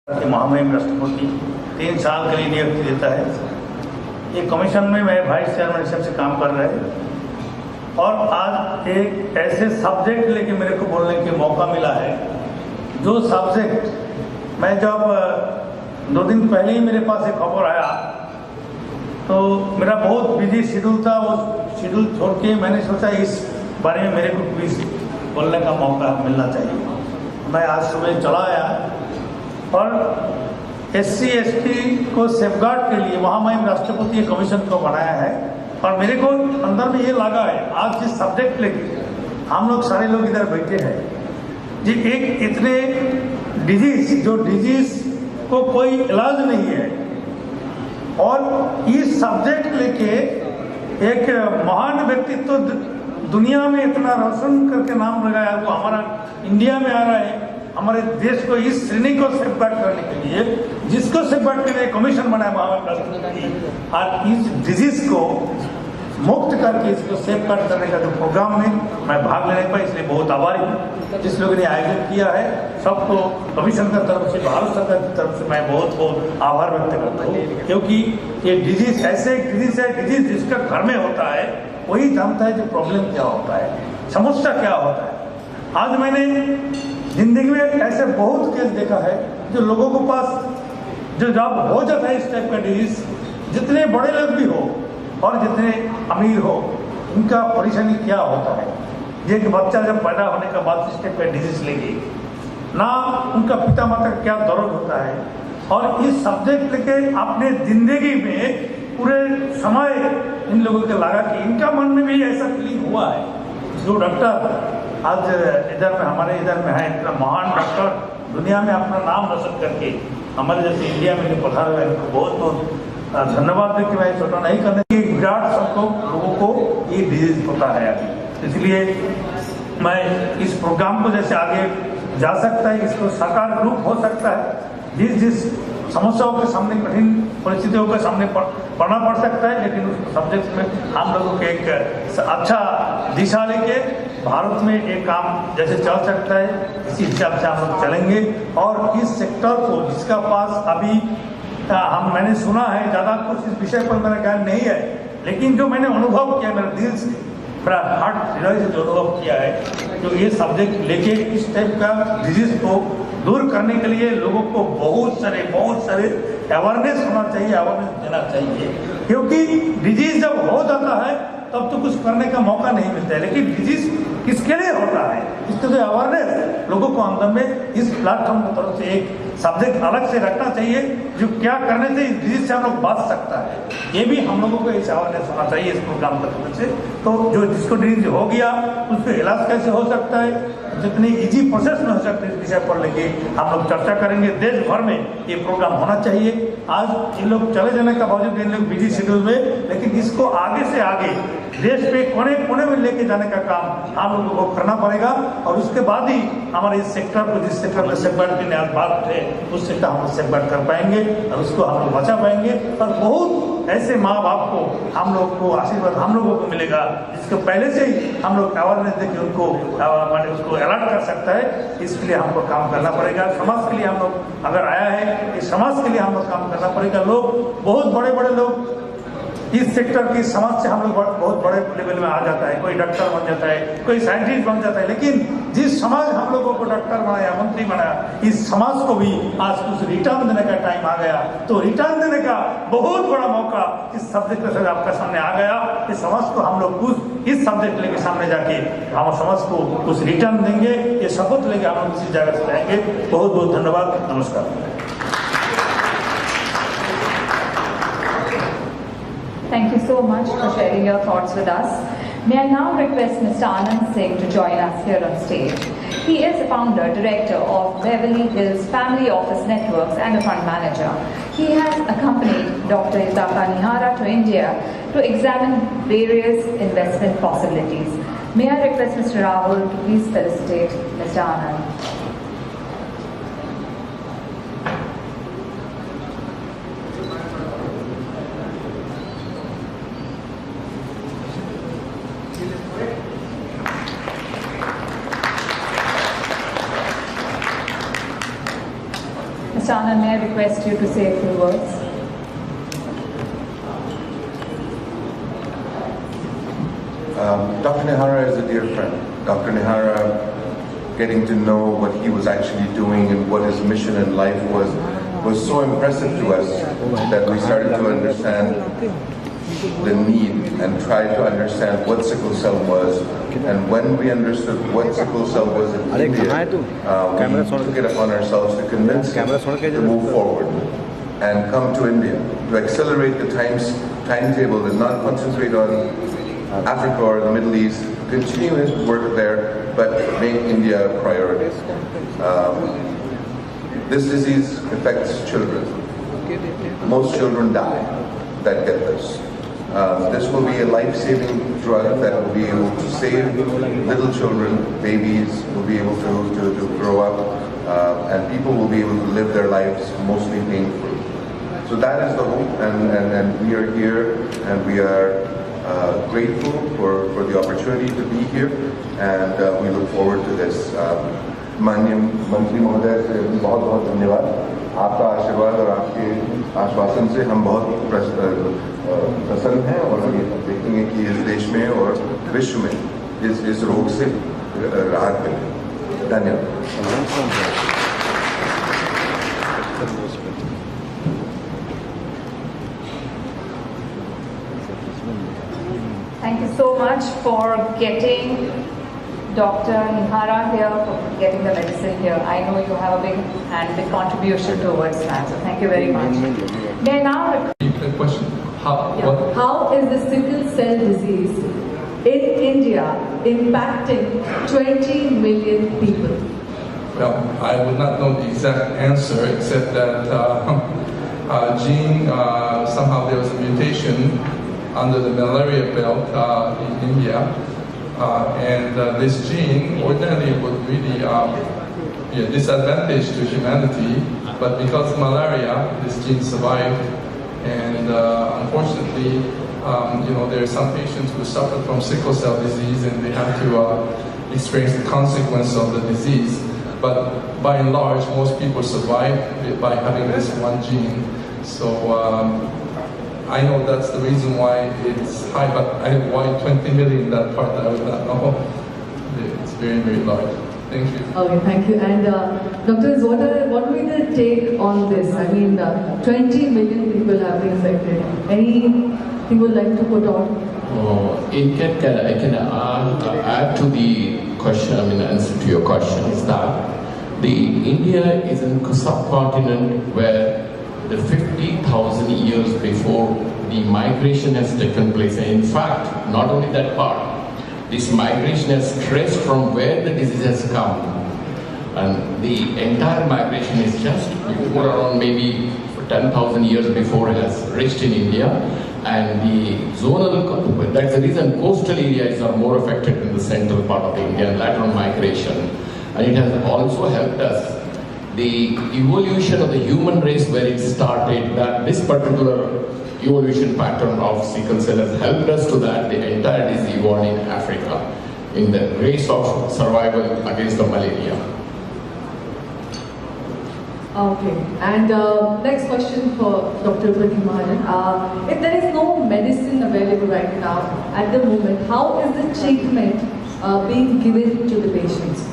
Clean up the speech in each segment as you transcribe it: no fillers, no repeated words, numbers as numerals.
कि महामहिम राष्ट्रपति 3 साल के लिए नियुक्ति देता है। ये कमीशन में मैं वाइस चेयरमैन से काम कर रहे हैं और आज एक ऐसे सब्जेक्ट लेके मेरे को बोलने के मौका मिला है जो सब्जेक्ट मैं जब 2 दिन पहले ही मेरे पास एक खबर आया तो मेरा बहुत बिजी शेड्यूल था। वो शेड्यूल छोड़ के मैंने सोचा इस बारे में मेरे को क्विज बोलने का मौका मिलना चाहिए। मैं आज सुबह चला आया और SC ST को सेफगार्ड के लिए महामहिम राष्ट्रपति कमीशन को बनाया है और मेरे को अंदर में ये लगा है आज जिस सब्जेक्ट लेके हम लोग सारे लोग इधर बैठे हैं जी, एक इतने डिजीज को कोई इलाज नहीं है और इस सब्जेक्ट लेके एक महान व्यक्तित्व दुनिया में इतना रोशन करके नाम लगाया वो हमारा इंडिया में आ रहा है। हमारे देश को इस श्रेणी को सेफगार्ड करने के लिए जिसको सेफगार्ड के लिए कमीशन बनाया महामहिम राष्ट्रपति और इस डिजीज को मुक्त करके इसको सेफगार्ड करने का जो प्रोग्राम में मैं भाग लेने पर इसलिए बहुत आभारी हूँ। जिस लोगों ने आयोजन किया है सबको कमीशन की तरफ से भारत सरकार की तरफ से मैं बहुत बहुत आभार व्यक्त करता हूँ, क्योंकि ये डिजीज ऐसे डिजीज है डिजीज जिसका घर में होता है वही जानता है जो प्रॉब्लम क्या होता है, समस्या क्या होता है। आज मैंने जिंदगी में ऐसे बहुत केस देखा है जो लोगों के पास जो जब हो जाता है इस टाइप का डिजीज, जितने बड़े लोग भी हो और जितने अमीर हो इनका परेशानी क्या होता है। ये कि बच्चा जब पैदा होने के बाद इस टाइप का डिजीज लेगी ना उनका पिता माता का क्या दर्द होता है और इस सब्जेक्ट लेके अपने जिंदगी में पूरे समय इन लोगों को लगा कि इनका मन में भी ऐसा फीलिंग हुआ है। जो डॉक्टर आज इधर में हमारे इधर में है इतना महान डॉक्टर दुनिया में अपना नाम रोशन करके हमारे जैसे इंडिया में जो पधार हुआ है इनको बहुत बहुत धन्यवाद दे कि मैं छोटा नहीं करने की विराट सबको लोगों को ये डिजीज होता है अभी। इसलिए मैं इस प्रोग्राम को जैसे आगे जा सकता है इसको साकार रूप हो सकता है। जिस समस्याओं के सामने कठिन परिस्थितियों के सामने पढ़ना पड़ सकता है, लेकिन उस सब्जेक्ट में हम लोगों के एक अच्छा दिशा लेके भारत में एक काम जैसे चल सकता है इसी हिसाब से हम लोग चलेंगे। और इस सेक्टर को जिसका पास अभी मैंने सुना है ज़्यादा कुछ इस विषय पर मेरा ज्ञान नहीं है, लेकिन जो मैंने अनुभव किया मेरे दिल से मेरा हार्ट हृदय से जो अनुभव किया है जो ये सब्जेक्ट लेके इस टाइप का डिजीज को दूर करने के लिए लोगों को बहुत सारे अवेयरनेस होना चाहिए, अवेयरनेस देना चाहिए। क्योंकि डिजीज जब हो जाता है तब तो कुछ करने का मौका नहीं मिलता है, लेकिन डिजीज किसके लिए होता है इसके लिए अवेयरनेस लोगों को अंदर में इस प्लेटफॉर्म की तरफ से एक सब्जेक्ट अलग से रखना चाहिए जो क्या करने से इस डिजीज से हम लोग बच सकता है। ये भी हम लोगों को इस अवेयरनेस होना चाहिए इस प्रोग्राम की तरफ से। तो जो जिसको डिजीज हो गया उसको इलाज कैसे हो सकता है, जितनी इजी प्रोसेस में हो सकता है इस विषय पर लेके हम लोग चर्चा करेंगे। देश भर में ये प्रोग्राम होना चाहिए। आज इन लोग चले जाने का बावजूद इन लोग बिजी शेड्यूल में, लेकिन इसको आगे से आगे देश पे कोने कोने में लेके जाने का काम हम लोगों को करना पड़ेगा और उसके बाद ही हमारे इस सेक्टर को जिस सेक्टर में सेफगार्ड की बात उठे उस सेक्टर हम लोग सेफगार्ड कर पाएंगे और उसको हम लोग बचा पाएंगे। और बहुत ऐसे माँ बाप को हम लोग को आशीर्वाद हम लोगों को मिलेगा जिसको पहले से ही हम लोग अवेयरनेस देकर उनको मैंने उसको अलर्ट कर सकता है। इसके लिए हमको काम करना पड़ेगा। समाज के लिए हम लोग अगर आया है इस समाज के लिए हम लोग काम करना पड़ेगा। लोग बहुत बड़े बड़े लोग इस सेक्टर की समाज से हम लोग बहुत बड़े लेवल में आ जाता है, कोई डॉक्टर बन जाता है, कोई साइंटिस्ट बन जाता है, लेकिन जिस समाज हम लोगों को डॉक्टर बनाया मंत्री बनाया इस समाज को भी आज कुछ रिटर्न देने का टाइम आ गया। तो रिटर्न देने का बहुत बड़ा मौका इस सब्जेक्ट से आपका सामने आ गया। इस समाज को हम लोग कुछ इस सब्जेक्ट लेके सामने जाके हम समाज को कुछ रिटर्न देंगे, ये शपथ लेके हम लोग इसी जगह से जाएंगे। बहुत बहुत धन्यवाद, नमस्कार। Thank you so much for sharing your thoughts with us. May I now request Mr. Anand Singh to join us here on stage. He is the founder, director of Beverly Hills Family Office Networks and a fund manager. He has accompanied Dr. Itaka Nihara to India to examine various investment possibilities. May I request Mr. Rahul to please felicitate Mr. Anand. Mr. Anand, sir, may I request you to say a few words? Dr. Nihara is a dear friend. Dr. Nihara, getting to know what he was actually doing and what his mission in life was so impressive to us that we started to understand the need and tried to understand what sickle cell was. And when we understood what sickle cell was in India, we took it upon ourselves to convince him to move forward and come to India, to accelerate the timetable and not concentrate on Africa or the Middle East, continue his work there, but make India a priority. This disease affects children. Most children die that get this. This will be a life-saving drug that will be able to save little children, babies will be able to grow up, and people will be able to live their lives mostly pain-free. So that is the hope, and we are here, and we are grateful for the opportunity to be here, and we look forward to this. माननीय मंत्री महोदय से बहुत बहुत धन्यवाद. आपका आशीर्वाद और आपके आश्वासन से हम बहुत प्रसन्न हैं और हम ये देखेंगे कि इस देश में और विश्व में इस रोग से राहत मिले. धन्यवाद. Thank you so much for getting Dr. Nihara here, for getting the medicine here. I know you have a big contribution towards that, so thank you very much. May I now repeat question? How is the sickle cell disease in India impacting 20 million people? Well, I would not know the exact answer, except that gene, somehow there was a mutation under the malaria belt in India. And this gene ordinarily would really be a disadvantage to humanity, but because of malaria, this gene survived. And unfortunately, there are some patients who suffer from sickle cell disease and they have to experience the consequence of the disease. But by and large, most people survive by having this one gene. So I know that's the reason why it's high, but why 20 million, that part I would not know. It's very, very large. Thank you. Okay, thank you. And doctors, what will be the take on this? I mean, 20 million people have been affected. Anything you would like to put on? I can add to the question, answer to your question is that India is a subcontinent where the 50,000 years before the migration has taken place. And in fact, not only that part, this migration has traced from where the disease has come. And the entire migration is just before around maybe 10,000 years before it has reached in India. And the zonal, that's the reason coastal areas are more affected in the central part of India and lateral migration. And it has also helped us the evolution of the human race where it started, that this particular evolution pattern of sickle cell has helped us to that the entire disease evolved in Africa in the race of survival against the malaria. Okay, and next question for Dr. Pradeep Mahajan. If there is no medicine available right now at the moment, how is the treatment being given to the patients?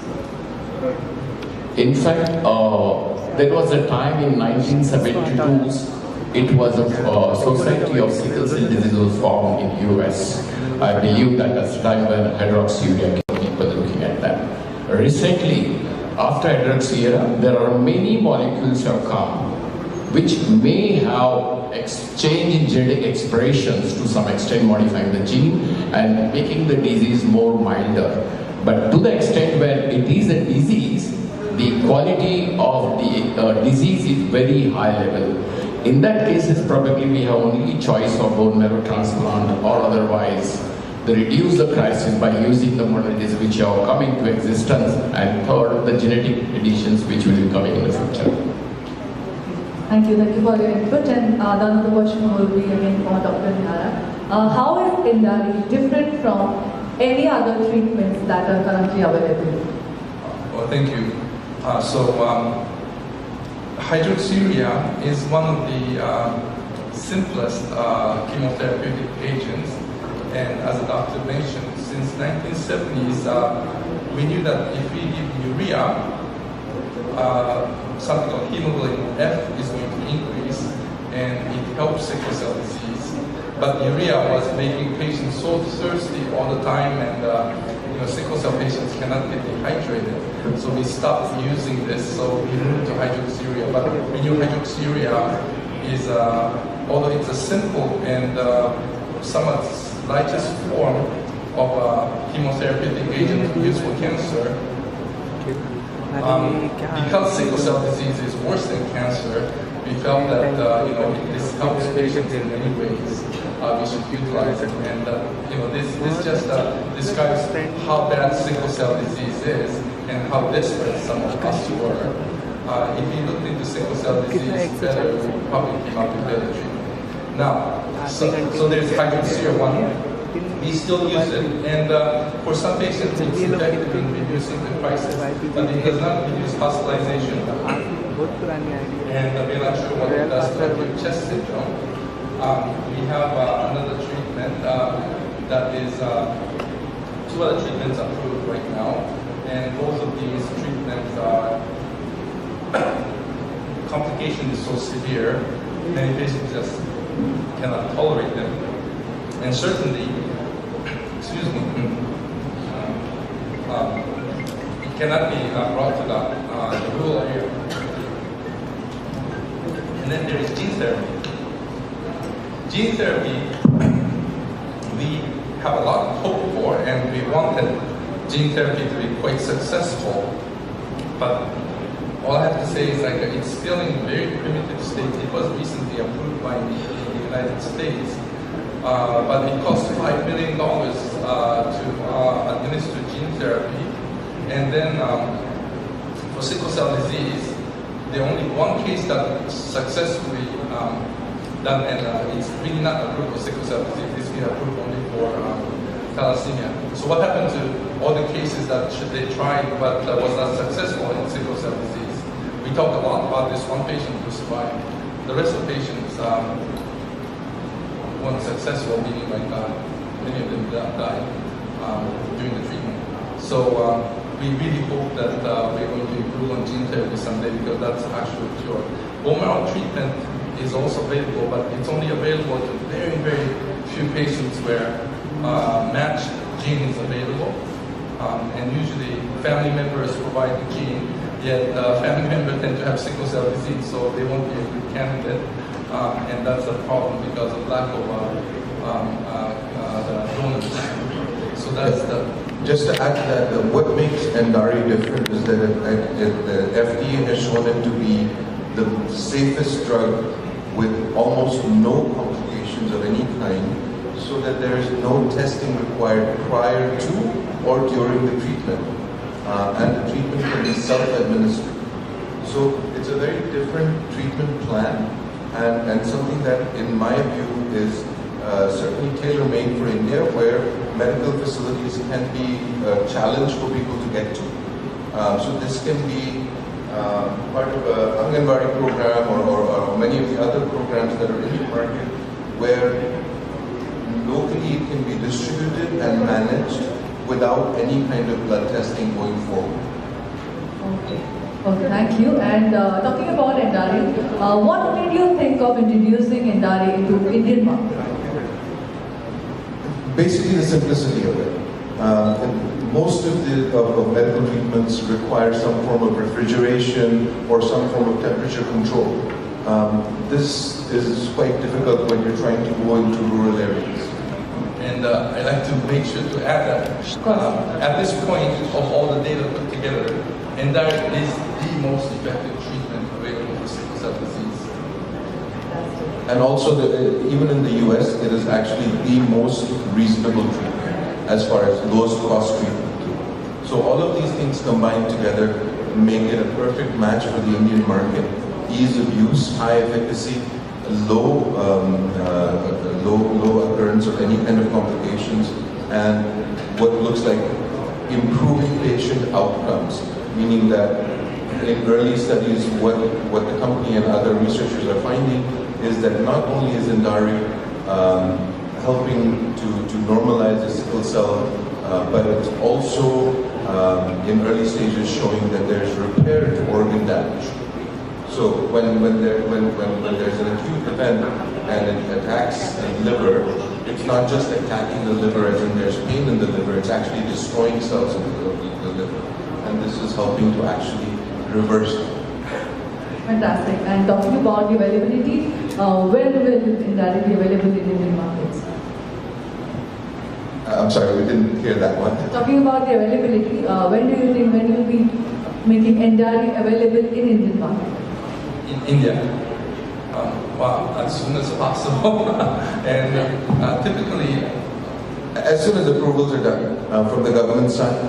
In fact, there was a time in 1972, it was a Society of Sickle Cell Disease was formed in US. I believe that was the time when hydroxyurea people looking at that. Recently, after hydroxyurea, there are many molecules have come which may have change in genetic expressions to some extent modifying the gene and making the disease more milder. But to the extent where it is a disease, the quality of the disease is very high level. In that case, probably we have only choice of bone marrow transplant or otherwise they reduce the crisis by using the modalities which are coming to existence, and third, the genetic additions which will be coming in the future. Thank you for your input. And another question will be again for Dr. Nihara. How is Indari different from any other treatments that are currently available? Well, thank you. hydroxyurea is one of the simplest chemotherapeutic agents, and as the doctor mentioned, since 1970s, we knew that if we give urea, something called hemoglobin F is going to increase, and it helps sickle cell disease. But urea was making patients so thirsty all the time, and sickle cell patients cannot get dehydrated. So we stopped using this, so we moved to hydroxyurea. But we knew hydroxyurea is, although it's a simple and somewhat lightest form of a chemotherapeutic agent used for cancer, because sickle cell disease is worse than cancer, we felt that this helps patients in many ways. We should utilize it, and this just describes how bad sickle cell disease is and how desperate some of us were. If we looked into sickle cell disease better, we probably came up with better treatment. Now, so there's hydroxyurea 1. We still use it, and for some patients it's effective in reducing the crisis, but it does not reduce hospitalization. And we're not sure what it does to acute chest syndrome. We have another treatment that is, 2 other treatments approved right now, and both of these treatments complication is so severe, many patients just cannot tolerate them. And certainly, excuse me, it cannot be brought to the rural area. And then there is gene therapy. Gene therapy, we have a lot of hope for, and we wanted gene therapy to be quite successful. But all I have to say is it's still in a very primitive state. It was recently approved by the United States. But it costs $5 million to administer gene therapy. And then for sickle cell disease, the only one case that successfully done, and it's really not approved for sickle cell disease, it's been approved only for thalassemia. So what happened to all the cases that they tried but was not successful in sickle cell disease? We talked a lot about this one patient who survived. The rest of the patients weren't successful, meaning many of them died during the treatment. So we really hope that we're going to improve on gene therapy someday, because that's actually a cure. Bone marrow treatment is also available, but it's only available to very, very few patients where matched gene is available. And usually family members provide the gene, yet family members tend to have sickle cell disease, so they won't be a good candidate. And that's a problem because of lack of the donors. So that's the... Just to add to that, what makes Endari different is that the FDA has shown it to be the safest drug with almost no complications of any kind, so that there is no testing required prior to or during the treatment. And the treatment can be self-administered. So it's a very different treatment plan, and something that, in my view, is certainly tailor-made for India, where medical facilities can be a challenge for people to get to. So this can be part of an Anganwadi program or many of the other programs that are in the market, where locally it can be distributed and managed without any kind of blood testing going forward. Okay, thank you. And talking about Endari, what did you think of introducing Endari into Indian market? Basically, the simplicity of it. Most of the medical treatments require some form of refrigeration or some form of temperature control. This is quite difficult when you're trying to go into rural areas. And I'd like to make sure to add that at this point of all the data put together, Endari is the most effective treatment available for sickle cell disease. And also, even in the US, it is actually the most reasonable treatment as far as lowest cost treatment. So all of these things combined together make it a perfect match for the Indian market. Ease of use, high efficacy, low occurrence of any kind of complications, and what looks like improving patient outcomes, meaning that in early studies, what the company and other researchers are finding is that not only is Indari helping to normalize the sickle cell, but it's also in early stages showing that there's repair to organ damage. So when there's an acute event and it attacks the liver, it's not just attacking the liver as in there's pain in the liver, it's actually destroying cells in the liver. And this is helping to actually reverse it. Fantastic. And talking about the availability, when will Indari be available in Indian markets? I'm sorry, we didn't hear that one. Talking about the availability, when do you think when will be making Indari available in Indian market? In India. Wow, as soon as possible. And typically, as soon as approvals are done from the government side,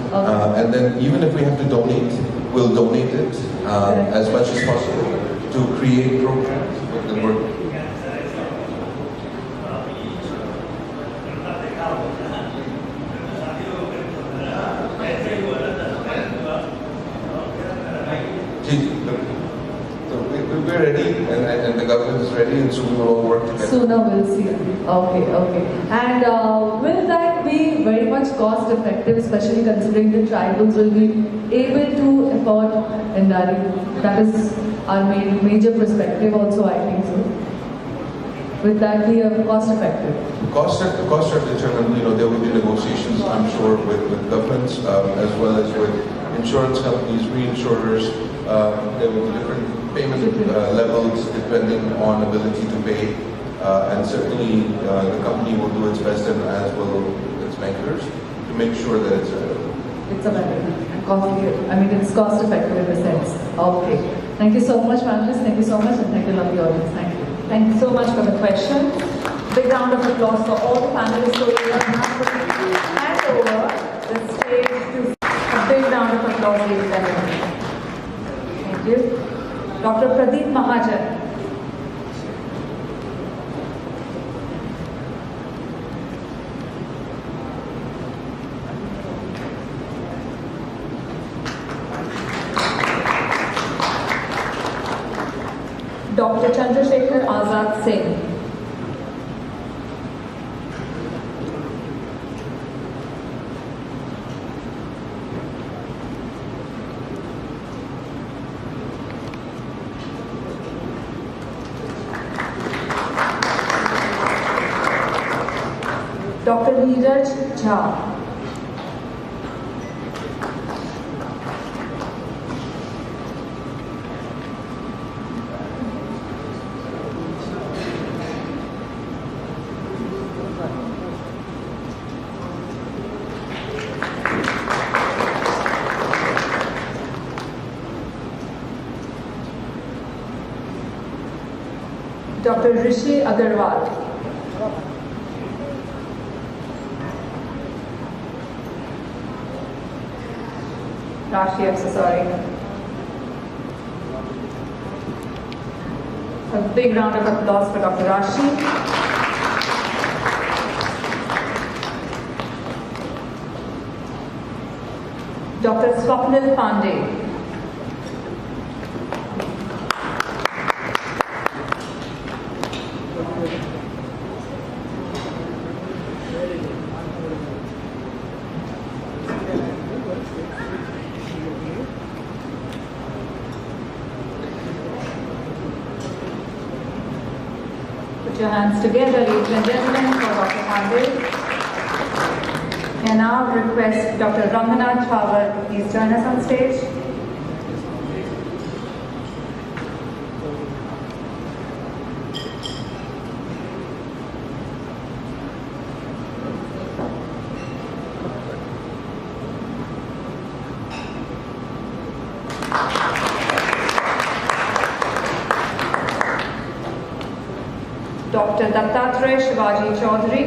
and then even if we have to donate, we'll donate it as much as possible to create programs that work. We're ready, and the government is ready, and so we will all work together. Sooner we'll see. Okay. And will that be very much cost effective, especially considering the tribals will be able to afford Indari? That is our major perspective also, I think so. Will that be cost effective? Costs are determined, there will be negotiations, I'm sure, with governments, as well as with insurance companies, reinsurers. There will be different payment levels depending on ability to pay, and certainly the company will do its best, and as will its bankers, to make sure that it's available. It's available. It's cost effective in a sense. Okay. Thank you so much, panelists. Thank you so much, and thank you, lovely audience. Thank you. Thank you so much for the question. Big round of applause for all the panelists who are here. Hand over the stage to a big round of applause, ladies and gentlemen. Thank you. Dr. Pradeep Mahajan. Dr. Chandrasekhar Azad Singh. Dr. Neeraj Jha. Dr. Rishi Agarwal. Rashi, I'm so sorry. A big round of applause for Dr. Rashi. Dr. Swapnil Pandey. Put your hands together, ladies and gentlemen, for Dr. Pandey. And now request Dr. Ranganath Chawar to please join us on stage. Dr. Dattatreya Shivaji Chaudhary.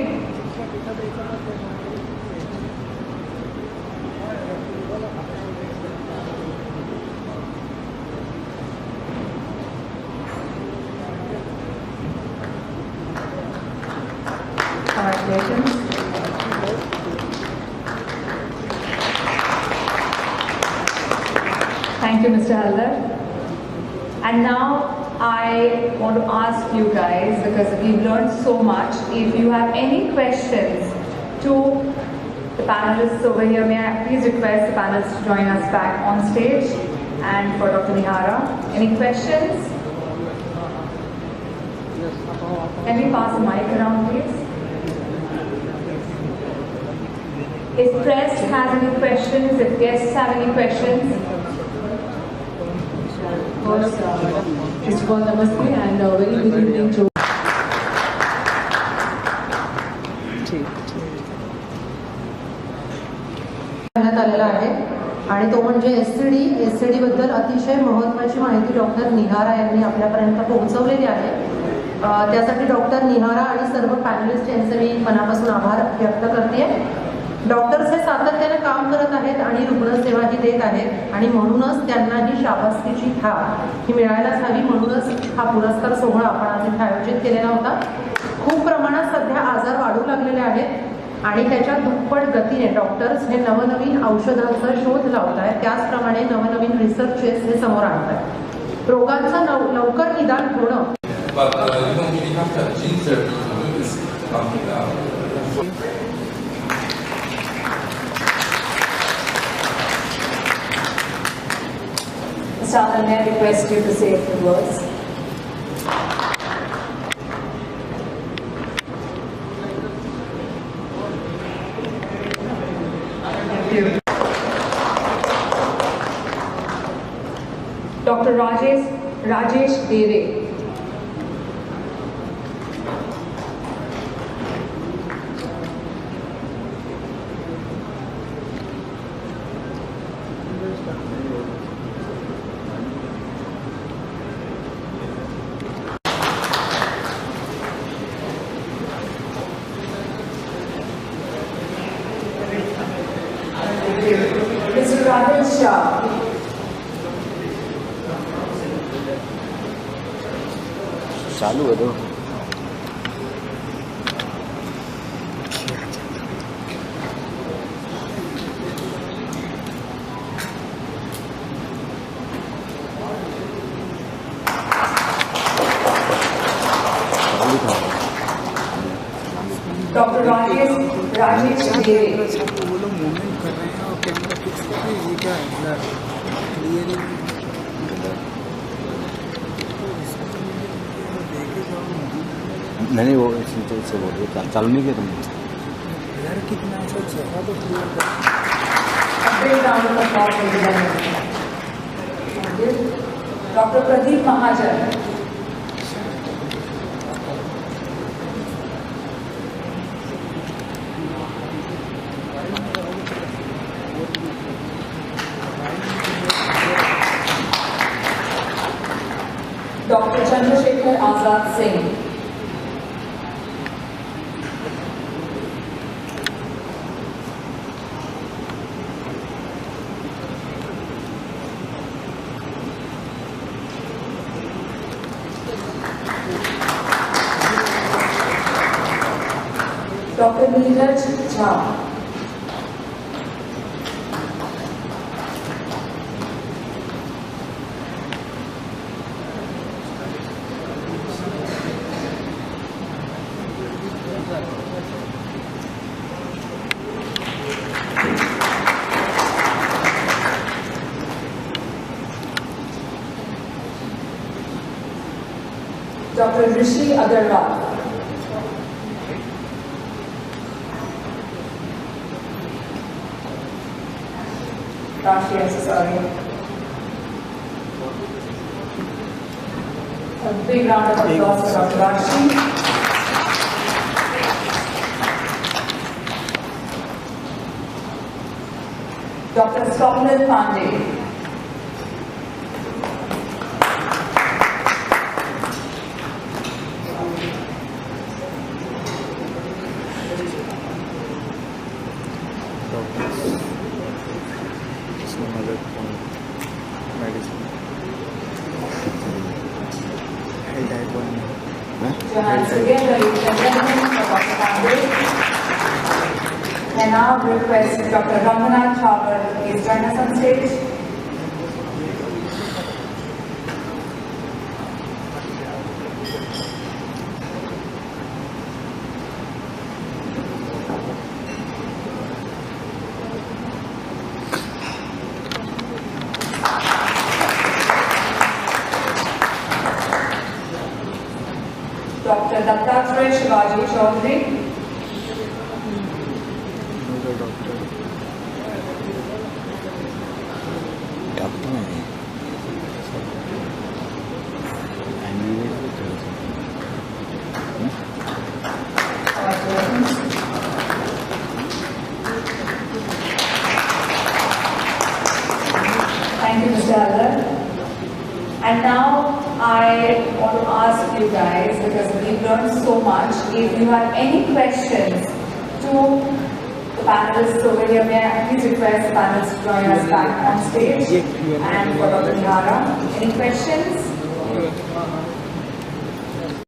Congratulations. Thank you, Mr. Haldar. And now I want to ask you guys, because we've learned so much, if you have any questions to the panelists over here, may I please request the panelists to join us back on stage? And for Dr. Nihara, any questions? Can we pass the mic around, please? If press has any questions, if guests have any questions? Of course, first of all, namaste and very good evening to करण्यात आलेला आहे आणि तो म्हणजे SCD बद्दल अतिशय महत्त्वाची माहिती डॉक्टर निहारा यांनी आपल्यापर्यंत पोहोचवलेली आहे. त्यासाठी डॉक्टर निहारा आणि सर्व पॅनलिस्ट यांचे मी मनापासून आभार व्यक्त करते. डॉक्टर्स हे सातत्याने काम करत आहेत आणि रुग्णसेवाही देत आहेत आणि म्हणूनच त्यांना ही शाबासकीची थाप ही मिळायलाच हवी. म्हणूनच हा पुरस्कार सोहळा आपण आज इथे आयोजित केलेला होता. खूप प्रमाणात सध्या आजार वाढू लागलेले आहेत आणि त्याच्या दुप्पट गतीने डॉक्टर्स हे नवनवीन औषधांचा शोध लावत आहेत. त्याचप्रमाणे नवनवीन रिसर्चेस हे समोर आणत आहेत. रोगांचं लवकर निदान होणं. But you don't really have to have gene therapy to do this. Mr. Anand, may I request you to say a few words? Thank you. Dr. Rajesh Deve. Mr. Rahul Shah. चालू है तो Dr. Rajesh Deve. वो लोग movement कर रहे हैं और camera fix कर रहे हैं. ये क्या है ब्लर क्लियर नहीं वो से बोल चालू नहीं किया तुमने ब्लर कितना है सर चेहरा तो क्लियर कर. Dr. Pradeep Mahajan. Dr. Chandrasekhar Azad Singh. Dr. Neeraj Jha. Dr. Rishi Agarwal. Rashi, I'm so sorry. A big round of applause for Dr. Rashi. Dr. Swapnil Pandey. Johannes again, ladies and gentlemen, for Dr. Pandey. I now request Dr. Ramanath Chawar to please join us on stage. Dr. Dattatreya Shivaji Chaudhary. Thank you, Mr. Allar. And now I want to ask you guys, because we've learned so much, if you have any questions to the panelists over here, may I please request the panelists to join us back on stage. And for Dr. Nihara, any questions?